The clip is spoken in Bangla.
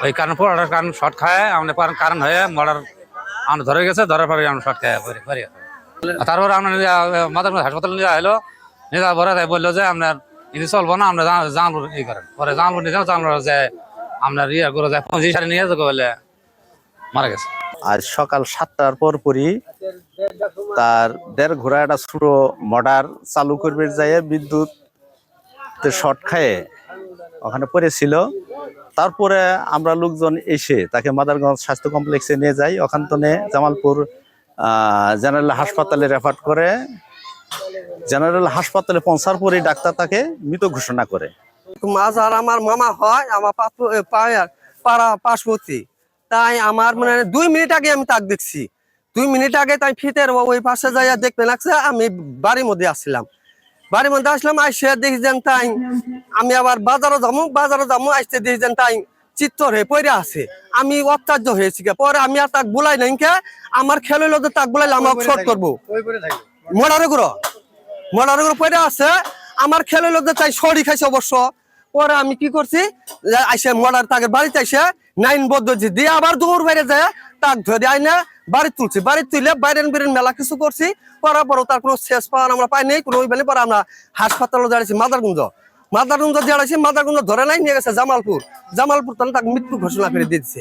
ওই কারণ পড়ার কারণ শর্ট খায় আমাদের কারণ হয়ে মরার আমরা ধরে গেছে, ধরার পরে আমরা শর্ট খায় পরে তারপর আমরা মাদার হাসপাতালে নিয়ে এলো, নিয়ে যাওয়ার পরে তাই বললো যে আপনার ইনি চলবো না, আমরা জামালপুর ই করেন। পরে জামালপুর নিয়ে যাও, আমরা যে আপনার ইয়ে করে যায় 25 সালে নিয়ে যাবো বলে মারা গেছে। আর সকাল 7টার পরই তার দেড় ঘোড়া একটা ছোট মোটর চালু করবে যায় বিদ্যুৎ শর্ট খায়ে ওখানে পড়েছিল। তারপরে আমরা লোকজন এসে তাকে মাদারগঞ্জ স্বাস্থ্য কমপ্লেক্সে নিয়ে যাই। ওখান থেকে জামালপুর জেনারেল হাসপাতালে রেফার করে। জেনারেল হাসপাতালে পৌঁছার পরে ডাক্তার তাকে মৃত ঘোষণা করে। মাজার আমার মামা হয়, আমার পাড়া পার্শ্ববর্তী। তাই আমার মানে 2 মিনিট আগে আমি তাক দেখছি। 2 মিনিট আগে তাই ফিতের ওই পাশে যাইয়া দেখতে লাগছে। আমি বাড়ির মধ্যে আসছিলাম, বাড়ির মধ্যে আসলাম, আইসে দেখি যেন তাই আমি আবার বাজারও যাবো আসতে দেখি যেন তাই চিত্তর হয়ে পড়ে আছে। আমি অত্যার্য হয়েছি। পরে আমি আর তাক বুলাই নাই, আমার খেলে হলো তাক বুলাইলে আমাকে শর্ট করবো। মোড়ারে গুঁড়ো পড়ে আছে, আমার খেলে হলো তাই সরি খাইছে অবশ্য। পরে আমি কি করছি, আইসে মোড়ার তাকে বাড়িতে আইসে 9 পদ্ধতি দিয়ে আবার দৌড় বাইরে যায় তাক ধরে আইনা বাড়ি তুলছি। বাড়ি তুলে বাইরেন বেরেন মেলা কিছু করছি, করার পরও তার কোনো শেষ পাওয়ার আমরা পাই নাই কোনো। ওইখানে পরে আমরা হাসপাতালে দাঁড়িয়েছি মাদারগঞ্জ দাঁড়াইছি। মাদারগঞ্জ ধরে নাই, নিয়ে গেছে জামালপুর তাহলে তাকে মৃত্যু ঘোষণা করে দিয়েছে।